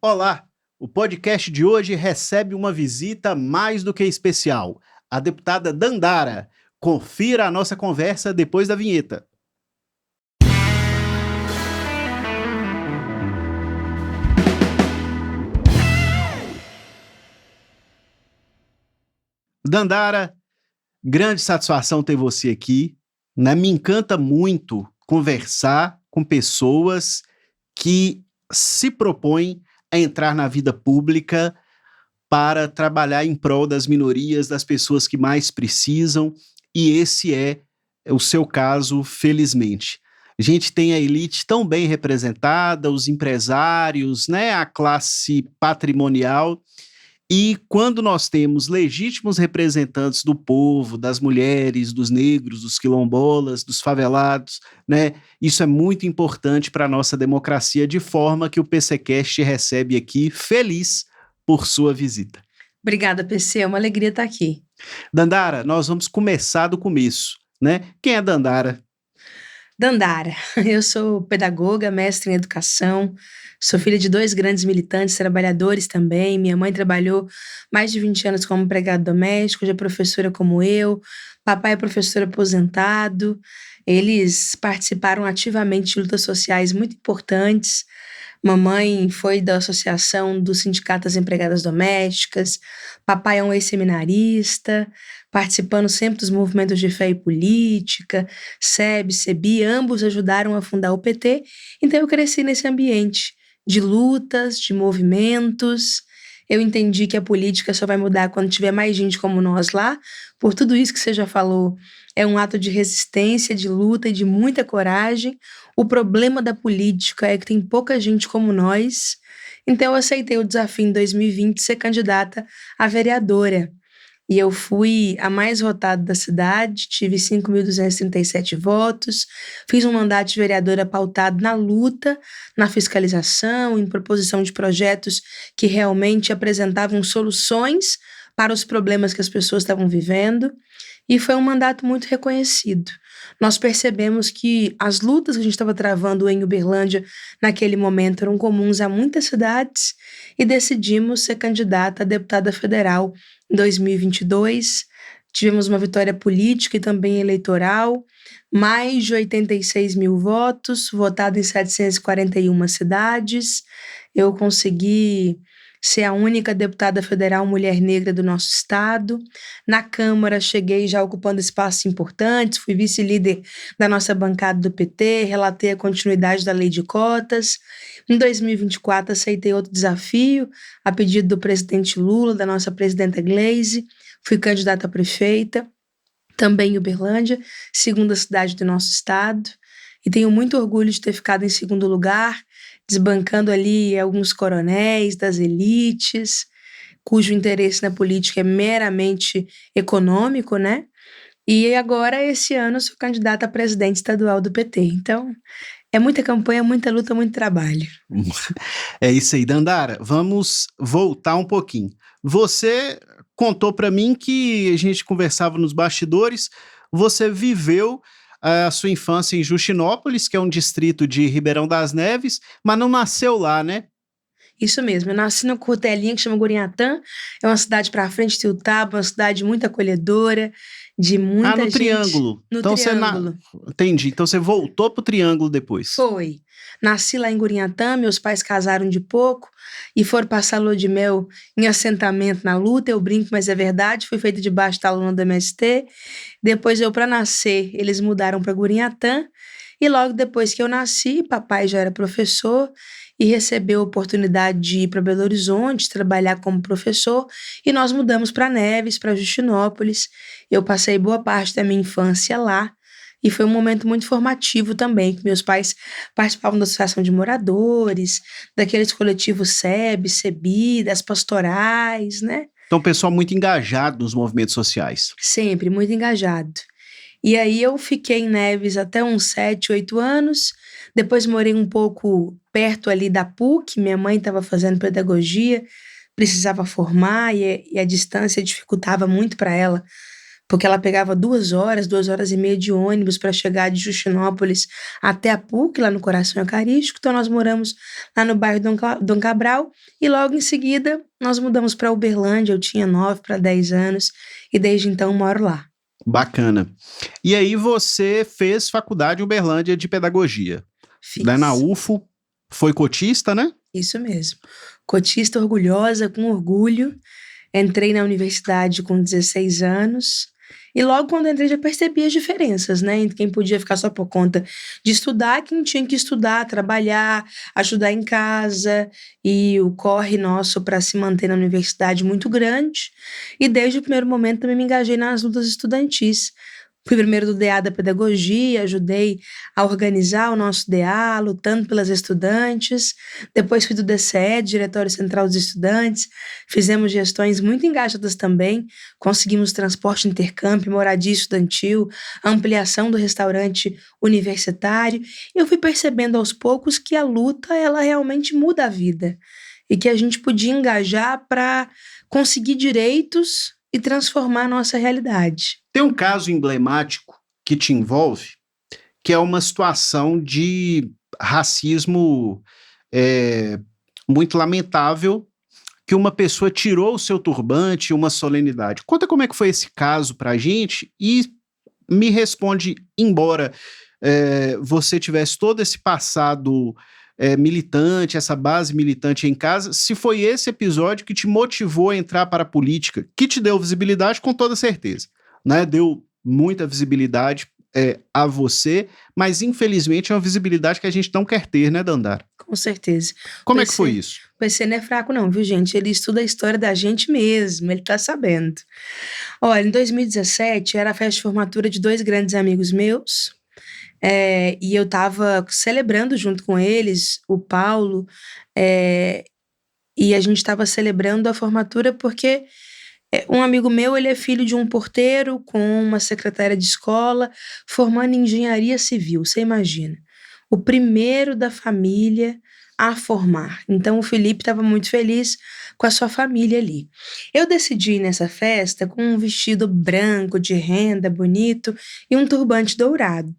Olá, o podcast de hoje recebe uma visita mais do que especial, a deputada Dandara. Confira a nossa conversa depois da vinheta. Dandara, grande satisfação ter você aqui, né? Me encanta muito conversar com pessoas que se propõem a entrar na vida pública para trabalhar em prol das minorias, das pessoas que mais precisam, e esse é o seu caso, felizmente. A gente tem a elite tão bem representada, os empresários, né, a classe patrimonial, e quando nós temos legítimos representantes do povo, das mulheres, dos negros, dos quilombolas, dos favelados, né, isso é muito importante para a nossa democracia, de forma que o PCcast recebe aqui feliz por sua visita. Obrigada, PC, é uma alegria estar aqui. Dandara, nós vamos começar do começo, né? Quem é Dandara? Dandara, eu sou pedagoga, mestre em educação, sou filha de 2 grandes militantes, trabalhadores também. Minha mãe trabalhou mais de 20 anos como empregado doméstico, já é professora como eu, papai é professor aposentado. Eles participaram ativamente de lutas sociais muito importantes. Mamãe foi da Associação do Sindicato das Empregadas Domésticas, papai é um ex-seminarista, participando sempre dos movimentos de fé e política, SEB, SEBI, ambos ajudaram a fundar o PT, então eu cresci nesse ambiente de lutas, de movimentos. Eu entendi que a política só vai mudar quando tiver mais gente como nós lá, por tudo isso que você já falou, é um ato de resistência, de luta e de muita coragem. O problema da política é que tem pouca gente como nós, então eu aceitei o desafio em 2020 de ser candidata a vereadora. E eu fui a mais votada da cidade, tive 5.237 votos, fiz um mandato de vereadora pautado na luta, na fiscalização, em proposição de projetos que realmente apresentavam soluções para os problemas que as pessoas estavam vivendo, e foi um mandato muito reconhecido. Nós percebemos que as lutas que a gente estava travando em Uberlândia naquele momento eram comuns a muitas cidades e decidimos ser candidata a deputada federal em 2022. Tivemos uma vitória política e também eleitoral, mais de 86 mil votos, votado em 741 cidades. Eu consegui ser a única deputada federal mulher negra do nosso estado. Na Câmara, cheguei já ocupando espaços importantes, fui vice-líder da nossa bancada do PT, relatei a continuidade da lei de cotas. Em 2024, aceitei outro desafio, a pedido do presidente Lula, da nossa presidenta Gleisi, fui candidata a prefeita, também em Uberlândia, segunda cidade do nosso estado, e tenho muito orgulho de ter ficado em segundo lugar, desbancando ali alguns coronéis das elites, cujo interesse na política é meramente econômico, né? E agora, esse ano, sou candidata a presidente estadual do PT. Então, é muita campanha, muita luta, muito trabalho. É isso aí, Dandara. Vamos voltar um pouquinho. Você contou para mim que a gente conversava nos bastidores, você viveu a sua infância em Justinópolis, que é um distrito de Ribeirão das Neves, mas não nasceu lá, né? Isso mesmo, eu nasci numa cotelinha que chama Gurinhatã, é uma cidade para frente de Tiltaba, uma cidade muito acolhedora, de muita No gente. Triângulo. No Então Triângulo. Entendi. Então você voltou pro Triângulo depois. Foi. Nasci lá em Gurinhatã, meus pais casaram de pouco e foram passar lua de mel em assentamento na luta. Eu brinco, mas é verdade. Fui feita debaixo da lona do MST. Depois para nascer, eles mudaram para Gurinhatã. E logo depois que eu nasci, papai já era professor e recebeu a oportunidade de ir para Belo Horizonte, trabalhar como professor. E nós mudamos para Neves, para Justinópolis. Eu passei boa parte da minha infância lá. E foi um momento muito formativo também, que meus pais participavam da associação de moradores, daqueles coletivos SEB, SEBI, das pastorais, né? Então, pessoal muito engajado nos movimentos sociais. Sempre, muito engajado. E aí eu fiquei em Neves até uns 7, 8 anos, depois morei um pouco perto ali da PUC, minha mãe estava fazendo pedagogia, precisava formar e a distância dificultava muito para ela porque ela pegava 2 horas e meia de ônibus para chegar de Justinópolis até a PUC, lá no Coração Eucarístico. Então, nós moramos lá no bairro Dom Cabral e logo em seguida nós mudamos para Uberlândia. Eu tinha 9 para 10 anos e desde então moro lá. Bacana. E aí você fez faculdade em Uberlândia de pedagogia. Fiz. Daí na UFO, foi cotista, né? Isso mesmo. Cotista orgulhosa, com orgulho. Entrei na universidade com 16 anos. E logo quando entrei já percebi as diferenças, né? Entre quem podia ficar só por conta de estudar, quem tinha que estudar, trabalhar, ajudar em casa. E o corre nosso para se manter na universidade muito grande. E desde o primeiro momento também me engajei nas lutas estudantis. Fui primeiro do DA da pedagogia, ajudei a organizar o nosso DA, lutando pelas estudantes. Depois fui do DCE, Diretório Central dos Estudantes. Fizemos gestões muito engajadas também. Conseguimos transporte intercâmbio, moradia estudantil, ampliação do restaurante universitário. Eu fui percebendo aos poucos que a luta, ela realmente muda a vida. E que a gente podia engajar para conseguir direitos e transformar a nossa realidade. Tem um caso emblemático que te envolve, que é uma situação de racismo muito lamentável, que uma pessoa tirou o seu turbante, uma solenidade. Conta como é que foi esse caso pra gente e me responde, embora você tivesse todo esse passado militante, essa base militante em casa, se foi esse episódio que te motivou a entrar para a política, que te deu visibilidade, com toda certeza, né? Deu muita visibilidade a você, mas infelizmente é uma visibilidade que a gente não quer ter, né, Dandara? Com certeza. Como é que foi isso? O PC não é fraco não, viu, gente? Ele estuda a história da gente mesmo, ele tá sabendo. Olha, em 2017 era a festa de formatura de 2 grandes amigos meus, e eu tava celebrando junto com eles, o Paulo, e a gente tava celebrando a formatura porque um amigo meu, ele é filho de um porteiro com uma secretária de escola, formando em engenharia civil, você imagina. O primeiro da família a formar. Então, o Felipe estava muito feliz com a sua família ali. Eu decidi ir nessa festa com um vestido branco, de renda, bonito, e um turbante dourado.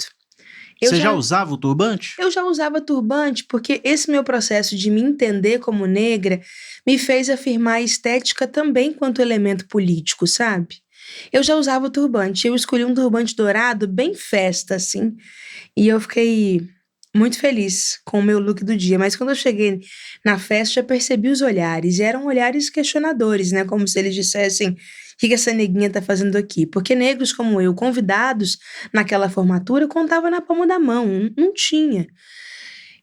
Você já usava o turbante? Eu já usava turbante porque esse meu processo de me entender como negra me fez afirmar a estética também quanto elemento político, sabe? Eu já usava o turbante, eu escolhi um turbante dourado bem festa, assim, e eu fiquei muito feliz com o meu look do dia. Mas quando eu cheguei na festa, já percebi os olhares, e eram olhares questionadores, né? Como se eles dissessem: o que essa neguinha tá fazendo aqui? Porque negros como eu, convidados naquela formatura, contava na palma da mão, não tinha.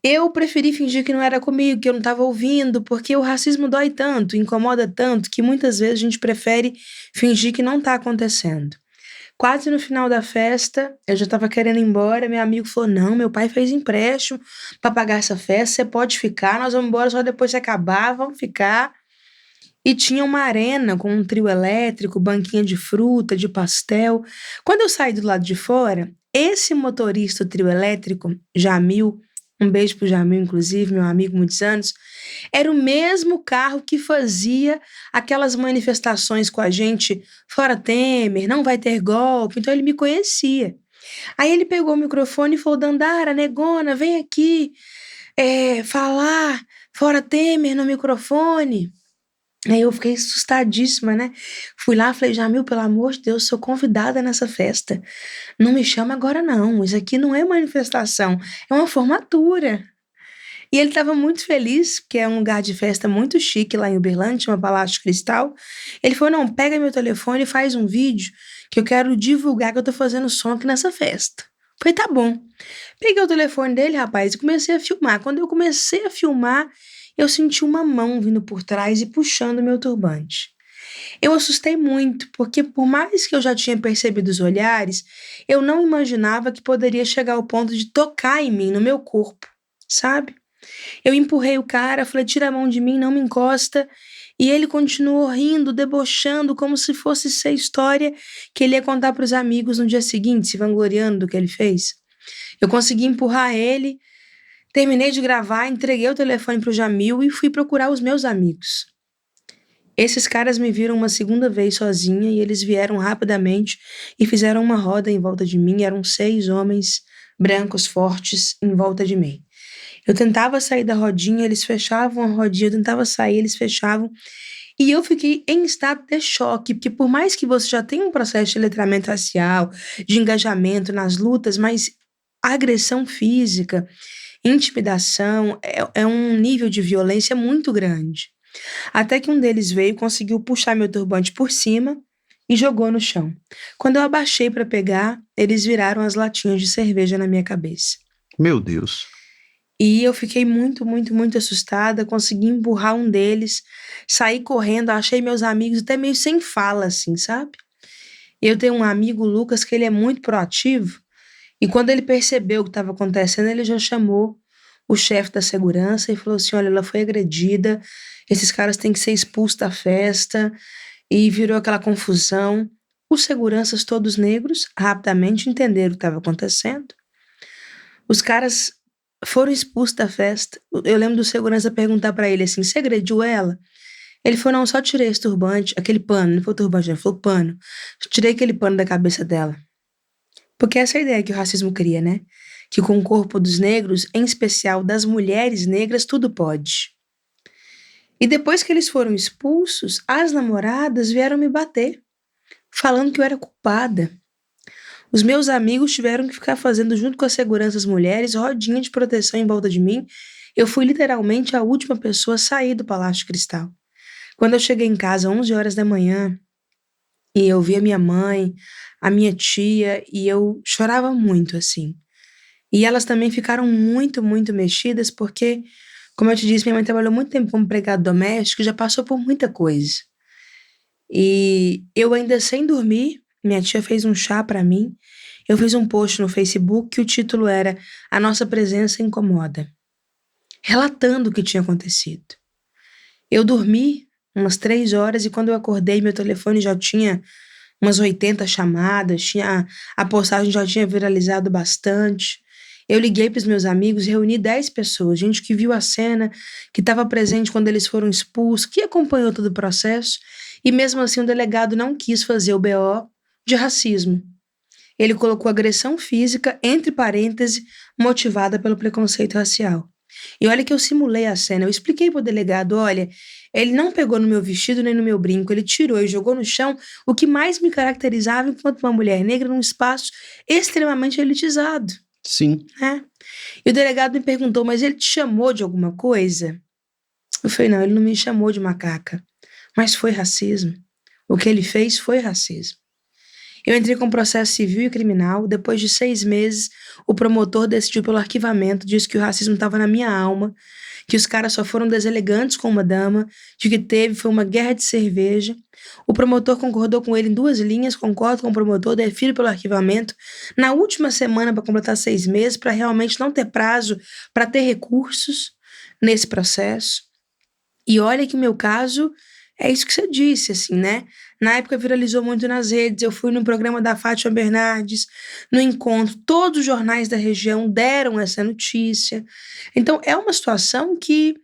Eu preferi fingir que não era comigo, que eu não estava ouvindo, porque o racismo dói tanto, incomoda tanto, que muitas vezes a gente prefere fingir que não tá acontecendo. Quase no final da festa, eu já estava querendo ir embora, meu amigo falou: não, meu pai fez empréstimo para pagar essa festa, você pode ficar, nós vamos embora só depois que acabar, vamos ficar. E tinha uma arena com um trio elétrico, banquinha de fruta, de pastel. Quando eu saí do lado de fora, esse motorista do trio elétrico, Jamil, um beijo pro Jamil, inclusive, meu amigo, muitos anos, era o mesmo carro que fazia aquelas manifestações com a gente, fora Temer, não vai ter golpe, então ele me conhecia. Aí ele pegou o microfone e falou: Dandara, negona, vem aqui falar fora Temer no microfone. Aí eu fiquei assustadíssima, né? Fui lá, falei: Jamil, pelo amor de Deus, sou convidada nessa festa. Não me chama agora não, isso aqui não é manifestação, é uma formatura. E ele estava muito feliz, porque é um lugar de festa muito chique lá em Uberlândia, chama Palácio Cristal. Ele falou: não, pega meu telefone e faz um vídeo que eu quero divulgar que eu tô fazendo som aqui nessa festa. Falei: tá bom. Peguei o telefone dele, rapaz, e comecei a filmar. Quando eu comecei a filmar, eu senti uma mão vindo por trás e puxando meu turbante. Eu assustei muito, porque por mais que eu já tinha percebido os olhares, eu não imaginava que poderia chegar ao ponto de tocar em mim, no meu corpo, sabe? Eu empurrei o cara, falei: tira a mão de mim, não me encosta. E ele continuou rindo, debochando, como se fosse ser história que ele ia contar para os amigos no dia seguinte, se vangloriando do que ele fez. Eu consegui empurrar ele, terminei de gravar, entreguei o telefone pro Jamil e fui procurar os meus amigos. Esses caras me viram uma segunda vez sozinha e eles vieram rapidamente e fizeram uma roda em volta de mim. Eram 6 homens brancos fortes em volta de mim. Eu tentava sair da rodinha, eles fechavam a rodinha, eu tentava sair, eles fechavam. E eu fiquei em estado de choque, porque por mais que você já tenha um processo de letramento racial, de engajamento nas lutas, mas a agressão física, intimidação, é um nível de violência muito grande. Até que um deles veio, conseguiu puxar meu turbante por cima e jogou no chão. Quando eu abaixei para pegar, eles viraram as latinhas de cerveja na minha cabeça. Meu Deus. E eu fiquei muito, muito, muito assustada, consegui empurrar um deles, saí correndo, achei meus amigos até meio sem fala, assim, sabe? Eu tenho um amigo, o Lucas, que ele é muito proativo, e quando ele percebeu o que estava acontecendo, ele já chamou o chefe da segurança e falou assim: olha, ela foi agredida, esses caras têm que ser expulsos da festa, e virou aquela confusão. Os seguranças, todos negros, rapidamente entenderam o que estava acontecendo. Os caras foram expulsos da festa. Eu lembro do segurança perguntar pra ele assim: você agrediu ela? Ele falou: não, só tirei esse turbante, aquele pano, não foi o turbante, não, foi o pano. Tirei aquele pano da cabeça dela. Porque essa é a ideia que o racismo cria, né? Que com o corpo dos negros, em especial das mulheres negras, tudo pode. E depois que eles foram expulsos, as namoradas vieram me bater, falando que eu era culpada. Os meus amigos tiveram que ficar fazendo, junto com as seguranças mulheres, rodinha de proteção em volta de mim. Eu fui literalmente a última pessoa a sair do Palácio de Cristal. Quando eu cheguei em casa, 11 horas da manhã, e eu vi a minha mãe, a minha tia, e eu chorava muito, assim. E elas também ficaram muito, muito mexidas, porque, como eu te disse, minha mãe trabalhou muito tempo como empregada doméstica e já passou por muita coisa. E eu ainda sem dormir, minha tia fez um chá pra mim. Eu fiz um post no Facebook que o título era A Nossa Presença Incomoda, relatando o que tinha acontecido. Eu dormi umas 3 horas e quando eu acordei, meu telefone já tinha umas 80 chamadas, a postagem já tinha viralizado bastante. Eu liguei para os meus amigos, reuni 10 pessoas, gente que viu a cena, que estava presente quando eles foram expulsos, que acompanhou todo o processo, e mesmo assim o delegado não quis fazer o BO de racismo. Ele colocou agressão física, entre parênteses, motivada pelo preconceito racial. E olha que eu simulei a cena, eu expliquei pro delegado: olha, ele não pegou no meu vestido nem no meu brinco, ele tirou e jogou no chão o que mais me caracterizava enquanto uma mulher negra num espaço extremamente elitizado, Sim. né? E o delegado me perguntou: mas ele te chamou de alguma coisa? Eu falei: não, ele não me chamou de macaca, mas foi racismo. O que ele fez foi racismo. Eu entrei com processo civil e criminal. Depois de 6 meses, o promotor decidiu pelo arquivamento, disse que o racismo estava na minha alma, que os caras só foram deselegantes com uma dama, de que teve foi uma guerra de cerveja. O promotor concordou com ele em 2 linhas, concordo com o promotor, defiro pelo arquivamento. Na última semana, para completar 6 meses, para realmente não ter prazo para ter recursos nesse processo. E olha que o meu caso é isso que você disse, assim, né? Na época viralizou muito nas redes, eu fui no programa da Fátima Bernardes, no encontro, todos os jornais da região deram essa notícia. Então, é uma situação que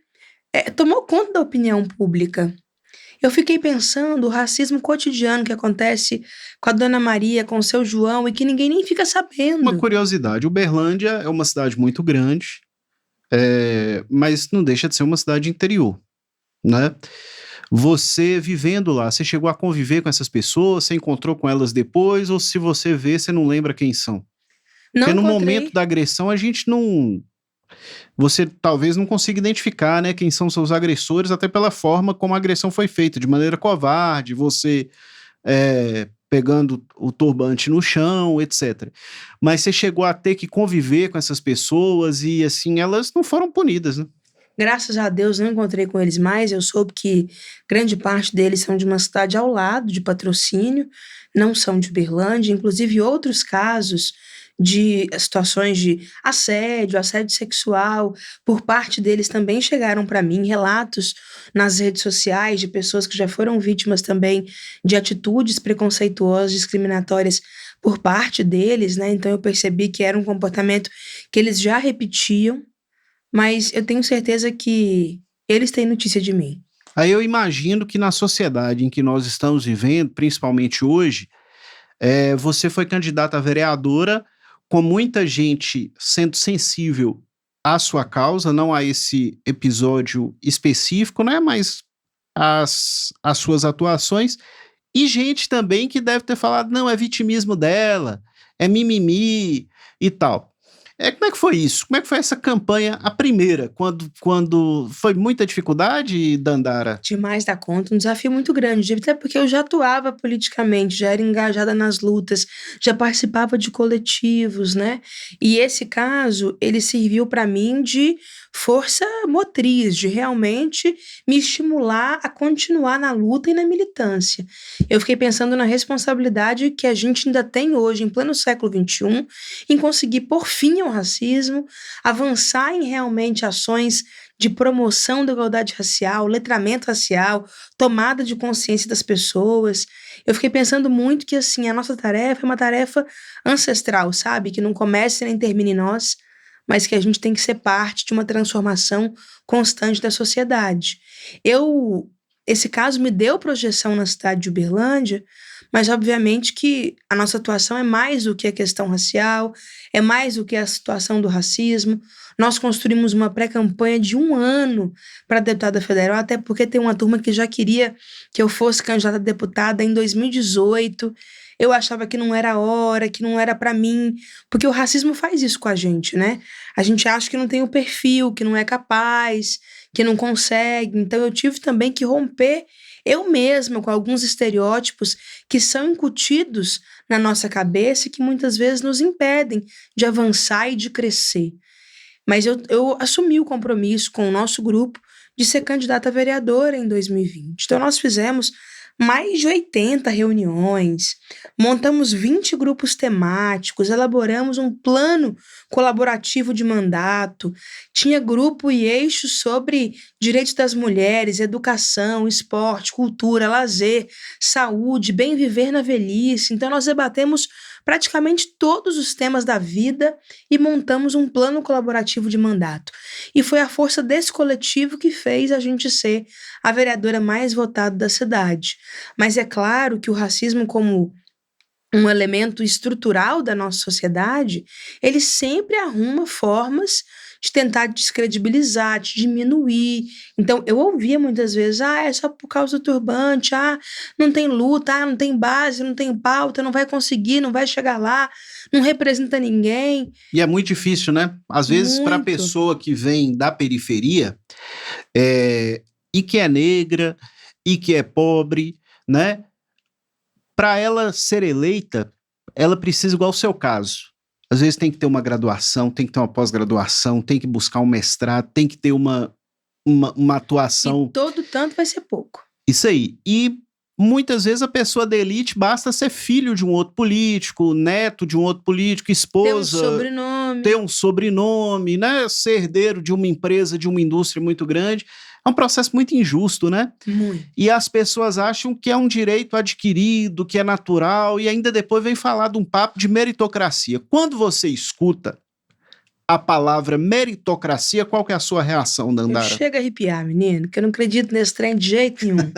tomou conta da opinião pública. Eu fiquei pensando o racismo cotidiano que acontece com a Dona Maria, com o seu João, e que ninguém nem fica Uma sabendo. curiosidade, Uberlândia é uma cidade muito grande, mas não deixa de ser uma cidade interior, né? Você vivendo lá, você chegou a conviver com essas pessoas, você encontrou com elas depois, ou se você vê, você não lembra quem são? Não Porque no momento encontrei. da agressão a gente não. Você talvez não consiga identificar, né, quem são seus agressores, até pela forma como a agressão foi feita, de maneira covarde, você pegando o turbante no chão, etc. Mas você chegou a ter que conviver com essas pessoas e, assim, elas não foram punidas, né? Graças a Deus não encontrei com eles mais. Eu soube que grande parte deles são de uma cidade ao lado, de Patrocínio, não são de Uberlândia. Inclusive, outros casos de situações de assédio sexual, por parte deles também chegaram para mim, relatos nas redes sociais de pessoas que já foram vítimas também de atitudes preconceituosas, discriminatórias por parte deles, né? Então eu percebi que era um comportamento que eles já repetiam, mas eu tenho certeza que eles têm notícia de mim. Aí eu imagino que na sociedade em que nós estamos vivendo, principalmente hoje, você foi candidata a vereadora com muita gente sendo sensível à sua causa, não a esse episódio específico, né? Mas as suas atuações, e gente também que deve ter falado, não, é vitimismo dela, é mimimi e tal. Como é que foi isso? Como é que foi essa campanha, a primeira, quando foi muita dificuldade, Dandara? Demais da conta, um desafio muito grande, até porque eu já atuava politicamente, já era engajada nas lutas, já participava de coletivos, né? E esse caso, ele serviu para mim de força motriz, de realmente me estimular a continuar na luta e na militância. Eu fiquei pensando na responsabilidade que a gente ainda tem hoje, em pleno século XXI, em conseguir pôr fim ao racismo, avançar em realmente ações de promoção da igualdade racial, letramento racial, tomada de consciência das pessoas. Eu fiquei pensando muito que, assim, a nossa tarefa é uma tarefa ancestral, sabe? Que não comece nem termine em nós, mas que a gente tem que ser parte de uma transformação constante da sociedade. Esse caso me deu projeção na cidade de Uberlândia, mas obviamente que a nossa atuação é mais do que a questão racial, é mais do que a situação do racismo. Nós construímos uma pré-campanha de 1 ano para deputada federal, até porque tem uma turma que já queria que eu fosse candidata a deputada em 2018. Eu achava que não era a hora, que não era para mim, porque o racismo faz isso com a gente, né? A gente acha que não tem o perfil, que não é capaz, que não consegue. Então eu tive também que romper eu mesma com alguns estereótipos que são incutidos na nossa cabeça e que muitas vezes nos impedem de avançar e de crescer. Mas eu assumi o compromisso com o nosso grupo de ser candidata a vereadora em 2020. Então, nós fizemos mais de 80 reuniões, montamos 20 grupos temáticos, elaboramos um plano colaborativo de mandato, tinha grupo e eixos sobre direitos das mulheres, educação, esporte, cultura, lazer, saúde, bem viver na velhice. Então, nós debatemos praticamente todos os temas da vida e montamos um plano colaborativo de mandato. E foi a força desse coletivo que fez a gente ser a vereadora mais votada da cidade. Mas é claro que o racismo, como um elemento estrutural da nossa sociedade, ele sempre arruma formas de tentar descredibilizar, de diminuir. Então, eu ouvia muitas vezes, é só por causa do turbante, não tem luta, não tem base, não tem pauta, não vai conseguir, não vai chegar lá, não representa ninguém. E é muito difícil, né? Às vezes, para a pessoa que vem da periferia, e que é negra, e que é pobre, né? Para ela ser eleita, ela precisa, igual o seu caso, às vezes tem que ter uma graduação, tem que ter uma pós-graduação, tem que buscar um mestrado, tem que ter uma atuação. E todo tanto vai ser pouco. Isso aí. E muitas vezes a pessoa da elite basta ser filho de um outro político, neto de um outro político, esposa. Ter um sobrenome, né? Ser herdeiro de uma empresa, de uma indústria muito grande. É um processo muito injusto, né? Muito. E as pessoas acham que é um direito adquirido, que é natural, e ainda depois vem falar de um papo de meritocracia. Quando você escuta a palavra meritocracia, qual que é a sua reação, Dandara? Chega a arrepiar, menino, que eu não acredito nesse trem de jeito nenhum.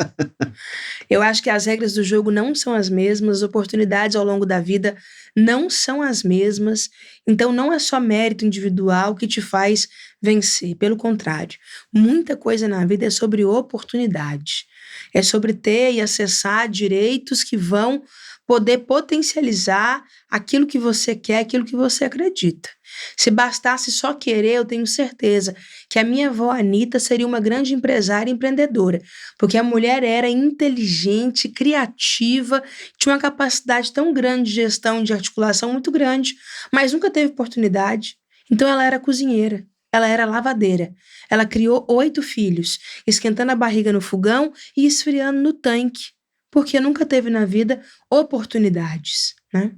Eu acho que as regras do jogo não são as mesmas, as oportunidades ao longo da vida não são as mesmas, então não é só mérito individual que te faz vencer, pelo contrário. Muita coisa na vida é sobre oportunidade, é sobre ter e acessar direitos que vão poder potencializar aquilo que você quer, aquilo que você acredita. Se bastasse só querer, eu tenho certeza que a minha avó Anita seria uma grande empresária e empreendedora, porque a mulher era inteligente, criativa, tinha uma capacidade tão grande de gestão, de articulação muito grande, mas nunca teve oportunidade. Então ela era cozinheira, ela era lavadeira, ela criou 8 filhos, esquentando a barriga no fogão e esfriando no tanque, porque nunca teve na vida oportunidades, né?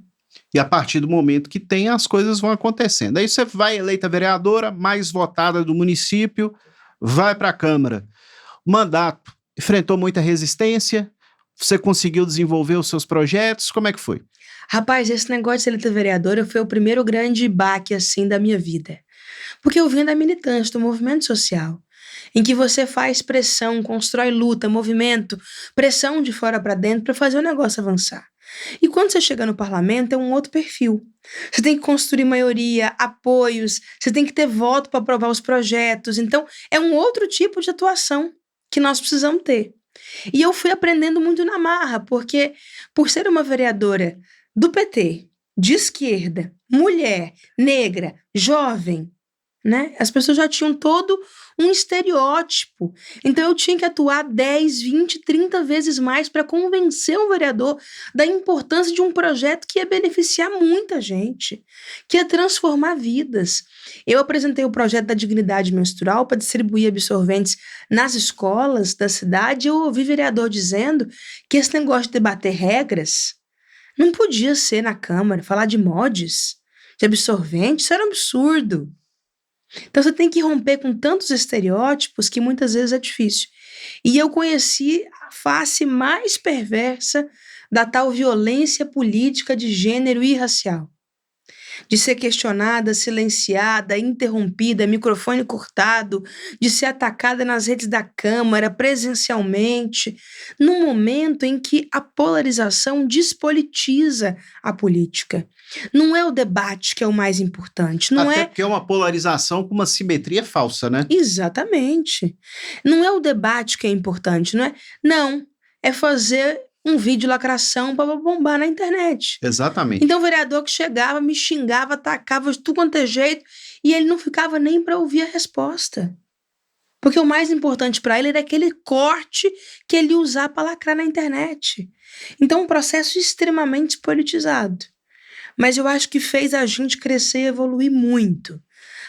E a partir do momento que tem, as coisas vão acontecendo. Aí você vai eleita vereadora, mais votada do município, vai para a Câmara. O mandato enfrentou muita resistência, você conseguiu desenvolver os seus projetos, como é que foi? Rapaz, esse negócio de ser eleita vereadora foi o primeiro grande baque, assim, da minha vida. Porque eu vim da militância, do movimento social. em que você faz pressão, constrói luta, movimento, pressão de fora para dentro para fazer o negócio avançar. E quando você chega no parlamento, é um outro perfil. Você tem que construir maioria, apoios, você tem que ter voto para aprovar os projetos. Então, é um outro tipo de atuação que nós precisamos ter. E eu fui aprendendo muito na marra, porque por ser uma vereadora do PT, de esquerda, mulher, negra, jovem, né? As pessoas já tinham todo um estereótipo. Então eu tinha que atuar 10, 20, 30 vezes mais para convencer um vereador da importância de um projeto que ia beneficiar muita gente, que ia transformar vidas. Eu apresentei o projeto da dignidade menstrual para distribuir absorventes nas escolas da cidade e eu ouvi vereador dizendo que esse negócio de debater regras não podia ser na Câmara, falar de mods, de absorvente, isso era um absurdo. Então você tem que romper com tantos estereótipos que muitas vezes é difícil. E eu conheci a face mais perversa da tal violência política de gênero e racial. De ser questionada, silenciada, interrompida, microfone cortado, de ser atacada nas redes da Câmara, presencialmente, num momento em que a polarização despolitiza a política. Não é o debate que é o mais importante, não Até porque é uma polarização com uma simetria falsa, né? Exatamente. Não é o debate que é importante, não é? Não, é fazer um vídeo lacração para bombar na internet. Exatamente. Então o vereador que chegava, me xingava, atacava de tudo quanto é jeito, e ele não ficava nem para ouvir a resposta. Porque o mais importante para ele era aquele corte que ele ia usar para lacrar na internet. Então um processo extremamente politizado. Mas eu acho que fez a gente crescer e evoluir muito.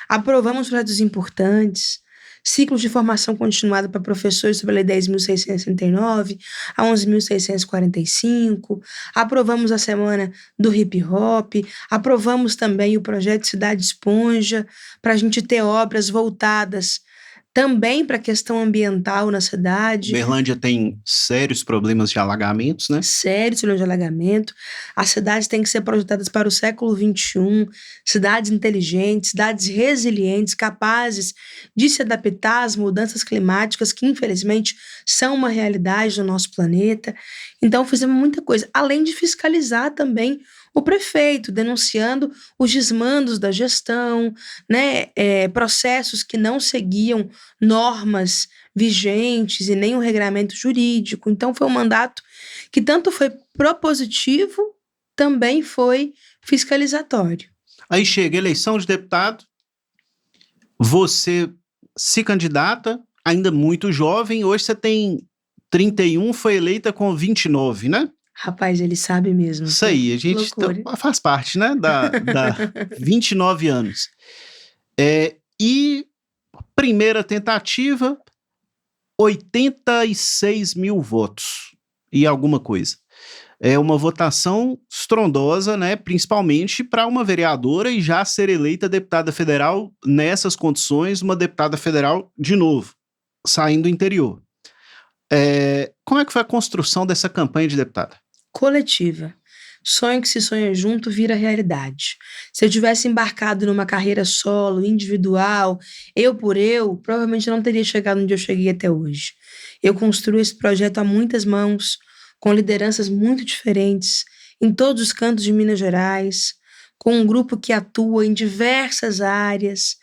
Aprovamos projetos importantes, ciclos de formação continuada para professores sobre a Lei 10.669 a 11.645, aprovamos a Semana do Hip Hop, aprovamos também o projeto Cidade Esponja, para a gente ter obras voltadas também para a questão ambiental na cidade. Uberlândia tem sérios problemas de alagamentos, né? Sérios problemas de alagamento. As cidades têm que ser projetadas para o século XXI, cidades inteligentes, cidades resilientes, capazes de se adaptar às mudanças climáticas que, infelizmente, são uma realidade no nosso planeta. Então, fizemos muita coisa, além de fiscalizar também o prefeito, denunciando os desmandos da gestão, né, processos que não seguiam normas vigentes e nem o regramento jurídico. Então, foi um mandato que tanto foi propositivo, também foi fiscalizatório. Aí chega a eleição de deputado, você se candidata, ainda muito jovem, hoje você tem 31, foi eleita com 29, né? Rapaz, ele sabe mesmo. Isso aí, a gente faz parte, né, da 29 anos. E primeira tentativa, 86 mil votos e alguma coisa. É uma votação estrondosa, né, principalmente para uma vereadora e já ser eleita deputada federal nessas condições, uma deputada federal de novo, saindo do interior. Como é que foi a construção dessa campanha de deputada? Coletiva. Sonho que se sonha junto vira realidade. Se eu tivesse embarcado numa carreira solo, individual, eu por eu, provavelmente não teria chegado onde eu cheguei até hoje. Eu construí esse projeto a muitas mãos, com lideranças muito diferentes, em todos os cantos de Minas Gerais, com um grupo que atua em diversas áreas,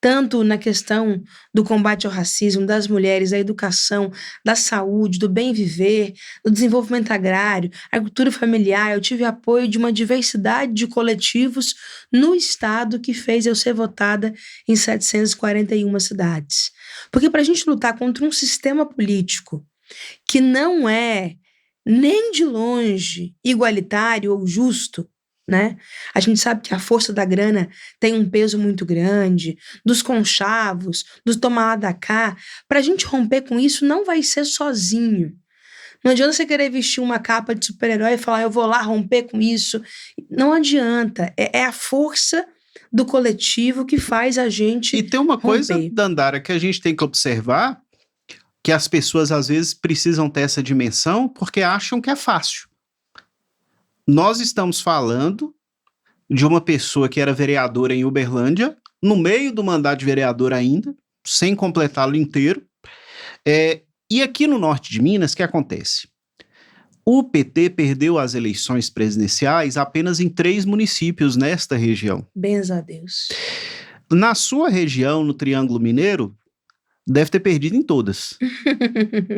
tanto na questão do combate ao racismo, das mulheres, da educação, da saúde, do bem viver, do desenvolvimento agrário, agricultura familiar. Eu tive apoio de uma diversidade de coletivos no estado que fez eu ser votada em 741 cidades. Porque para a gente lutar contra um sistema político que não é nem de longe igualitário ou justo, né? A gente sabe que a força da grana tem um peso muito grande, dos conchavos, dos toma lá da cá. Pra gente romper com isso, não vai ser sozinho. Não adianta você querer vestir uma capa de super-herói e falar, eu vou lá romper com isso. Não adianta. É a força do coletivo que faz a gente E tem uma coisa, romper. Dandara, que a gente tem que observar, que as pessoas às vezes precisam ter essa dimensão porque acham que é fácil. Nós estamos falando de uma pessoa que era vereadora em Uberlândia, no meio do mandato de vereador ainda, sem completá-lo inteiro, E aqui no norte de Minas, o que acontece? O PT perdeu as eleições presidenciais apenas em 3 municípios nesta região. Benza a Deus. Na sua região, no Triângulo Mineiro, deve ter perdido em todas,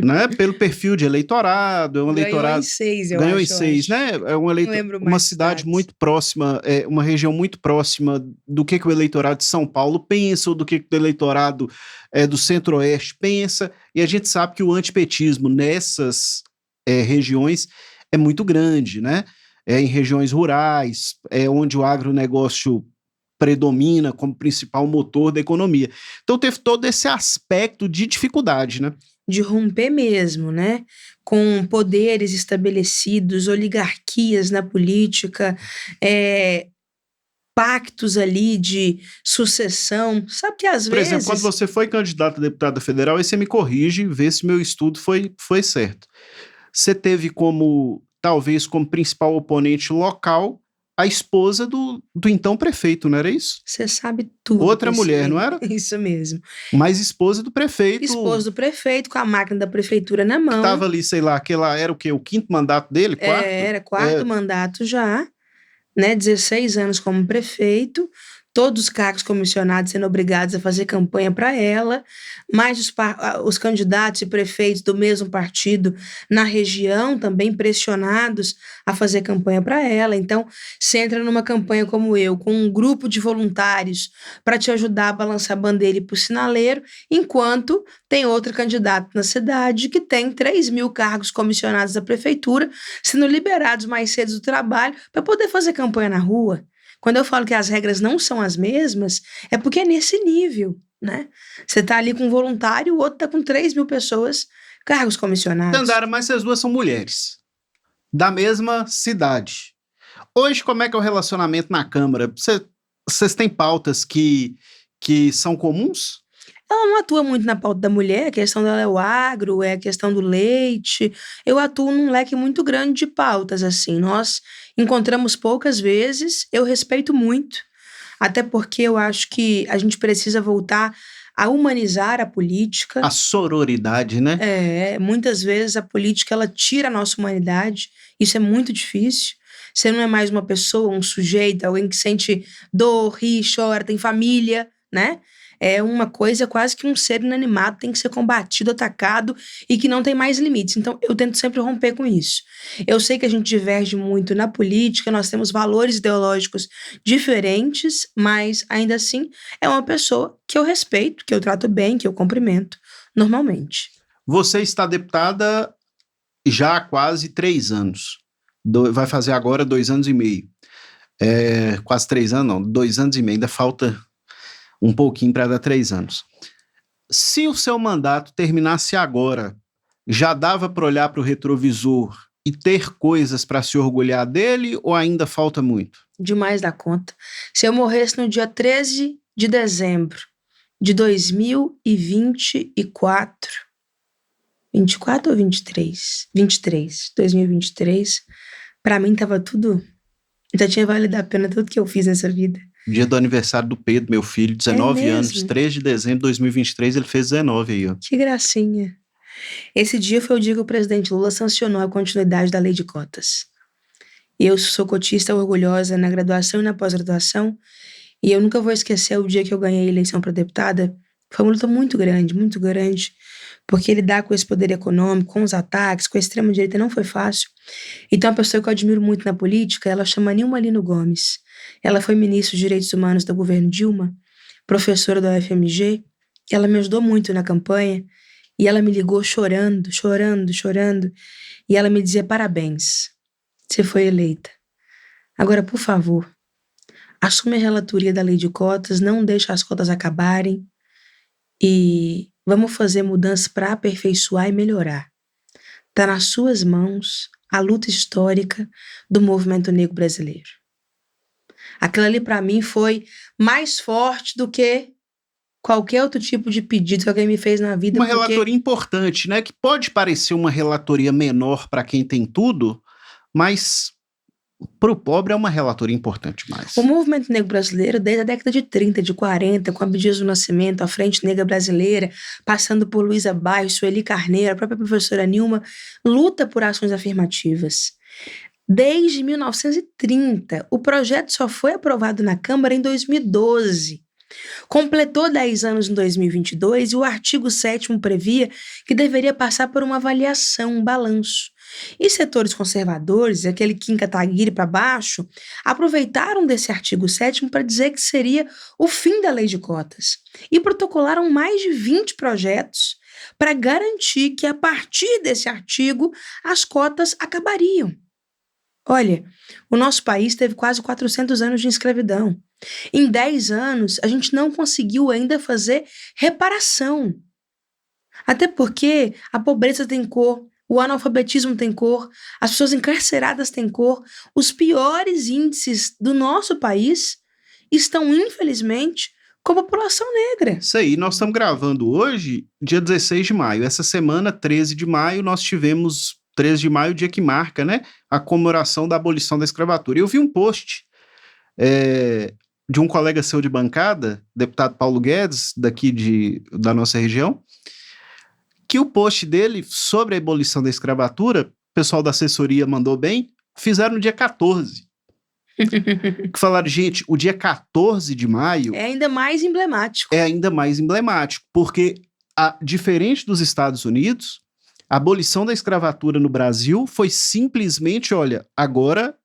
né? Pelo perfil de eleitorado, é um eleitorado... Ganhou em 6, eu Ganhou acho. em 6, né? É Não lembro uma mais cidade cidades. muito próxima, uma região muito próxima do que o eleitorado de São Paulo pensa, ou do que o eleitorado do Centro-Oeste pensa, e a gente sabe que o antipetismo nessas regiões é muito grande, né? Em regiões rurais, onde o agronegócio predomina como principal motor da economia. Então teve todo esse aspecto de dificuldade, né? De romper mesmo, né? Com poderes estabelecidos, oligarquias na política, pactos ali de sucessão. Sabe que às Por exemplo, quando vezes... você foi candidato a deputada federal, aí você me corrige, vê se meu estudo foi certo. Você teve talvez como principal oponente local, a esposa do então prefeito, não era isso? Você sabe tudo. Outra mulher, não era? Isso mesmo. Mas esposa do prefeito. Esposo do prefeito, com a máquina da prefeitura na mão. Que tava ali, sei lá, era o quê? O 5º mandato dele? 4º? Era 4º mandato já, né? 16 anos como prefeito, todos os cargos comissionados sendo obrigados a fazer campanha para ela, mais os candidatos e prefeitos do mesmo partido na região também pressionados a fazer campanha para ela. Então, você entra numa campanha como eu, com um grupo de voluntários para te ajudar a balançar a bandeira e ir pro sinaleiro, enquanto tem outro candidato na cidade que tem 3.000 cargos comissionados da prefeitura sendo liberados mais cedo do trabalho para poder fazer campanha na rua. Quando eu falo que as regras não são as mesmas, é porque é nesse nível, né? Você tá ali com um voluntário, o outro tá com 3.000 pessoas, cargos comissionados. Dandara, mas essas duas são mulheres, da mesma cidade. Hoje, como é que é o relacionamento na Câmara? Vocês têm pautas que são comuns? Ela não atua muito na pauta da mulher, a questão dela é o agro, é a questão do leite. Eu atuo num leque muito grande de pautas, assim. Nós encontramos poucas vezes, eu respeito muito, até porque eu acho que a gente precisa voltar a humanizar a política. A sororidade, né? Muitas vezes a política, ela tira a nossa humanidade, isso é muito difícil. Você não é mais uma pessoa, um sujeito, alguém que sente dor, ri, chora, tem família, né? É uma coisa quase que um ser inanimado, tem que ser combatido, atacado e que não tem mais limites. Então, eu tento sempre romper com isso. Eu sei que a gente diverge muito na política, nós temos valores ideológicos diferentes, mas ainda assim é uma pessoa que eu respeito, que eu trato bem, que eu cumprimento normalmente. Você está deputada já há quase 3 anos. Vai fazer agora 2 anos e meio. Quase 3 anos, não, 2 anos e meio, ainda falta um pouquinho para dar 3 anos. Se o seu mandato terminasse agora, já dava para olhar para o retrovisor e ter coisas para se orgulhar dele ou ainda falta muito? Demais da conta. Se eu morresse no dia 13 de dezembro de 2024, 24 ou 23? 2023, para mim tava tudo... Já tinha valido a pena tudo que eu fiz nessa vida. Dia do aniversário do Pedro, meu filho, 19 anos, 3 de dezembro de 2023, ele fez 19 aí, ó. Que gracinha. Esse dia foi o dia que o presidente Lula sancionou a continuidade da lei de cotas. Eu sou cotista orgulhosa na graduação e na pós-graduação, e eu nunca vou esquecer o dia que eu ganhei a eleição para deputada. Foi uma luta muito grande, porque lidar com esse poder econômico, com os ataques, com a extrema-direita não foi fácil. Então, a pessoa que eu admiro muito na política, ela chama Nilma Lino Gomes. Ela foi ministra dos Direitos Humanos do governo Dilma, professora da UFMG, ela me ajudou muito na campanha, e ela me ligou chorando, e ela me dizia: parabéns, você foi eleita. Agora, por favor, assume a relatoria da lei de cotas, não deixe as cotas acabarem, e vamos fazer mudanças para aperfeiçoar e melhorar. Está nas suas mãos a luta histórica do movimento negro brasileiro. Aquilo ali para mim foi mais forte do que qualquer outro tipo de pedido que alguém me fez na vida. Uma relatoria importante, né? Que pode parecer uma relatoria menor para quem tem tudo, mas para o pobre é uma relatoria importante mais. O movimento negro brasileiro, desde a década de 30, de 40, com Abdias do Nascimento, a Frente Negra Brasileira, passando por Luísa Baixo, Sueli Carneiro, a própria professora Nilma, luta por ações afirmativas. Desde 1930, o projeto só foi aprovado na Câmara em 2012. Completou 10 anos em 2022 e o artigo 7º previa que deveria passar por uma avaliação, um balanço. E setores conservadores, aquele Kim Kataguiri para baixo, aproveitaram desse artigo 7º para dizer que seria o fim da lei de cotas e protocolaram mais de 20 projetos para garantir que a partir desse artigo as cotas acabariam. Olha, o nosso país teve quase 400 anos de escravidão. Em 10 anos, a gente não conseguiu ainda fazer reparação. Até porque a pobreza tem cor, o analfabetismo tem cor, as pessoas encarceradas têm cor. Os piores índices do nosso país estão, infelizmente, com a população negra. Isso aí, nós estamos gravando hoje, dia 16 de maio. Essa semana, 13 de maio, nós tivemos 13 de maio, o dia que marca, né, a comemoração da abolição da escravatura. Eu vi um post de um colega seu de bancada, deputado Paulo Guedes, daqui da nossa região, que o post dele sobre a abolição da escravatura, o pessoal da assessoria mandou bem, fizeram no dia 14. Que falaram, gente, o dia 14 de maio... É ainda mais emblemático. É ainda mais emblemático, porque, diferente dos Estados Unidos, a abolição da escravatura no Brasil foi simplesmente, olha, agora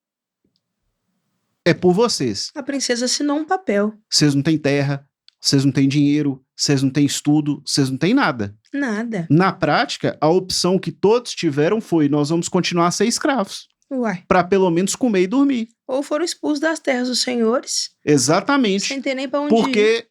é por vocês. A princesa assinou um papel. Vocês não têm terra, vocês não têm dinheiro, vocês não têm estudo, vocês não têm nada. Nada. Na prática, a opção que todos tiveram foi, nós vamos continuar a ser escravos. Uai. Para pelo menos comer e dormir. Ou foram expulsos das terras dos senhores. Exatamente. Sem ter nem para onde Porque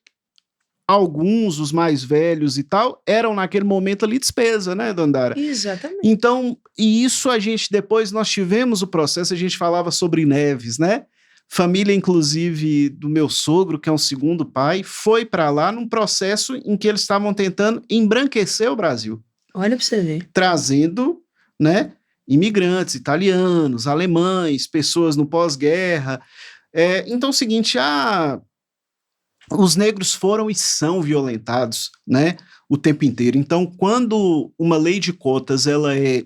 alguns, os mais velhos e tal, eram naquele momento ali despesa, né, Dandara? Exatamente. Então, e isso depois nós tivemos o processo, a gente falava sobre Neves, né? Família, inclusive, do meu sogro, que é um segundo pai, foi para lá num processo em que eles estavam tentando embranquecer o Brasil. Olha para você ver. Trazendo, né, imigrantes italianos, alemães, pessoas no pós-guerra. Então é o seguinte, os negros foram e são violentados, né, o tempo inteiro. Então, quando uma lei de cotas ela é